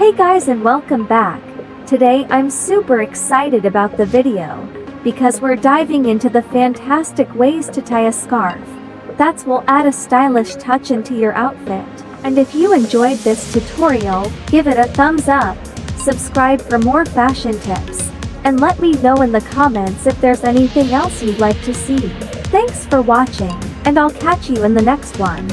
Hey guys and welcome back. Today I'm super excited about the video because we're diving into the fantastic ways to tie a scarf that will add a stylish touch into your outfit. And if you enjoyed this tutorial, give it a thumbs up, subscribe for more fashion tips, and let me know in the comments if there's anything else you'd like to see. Thanks for watching, and I'll catch you in the next one.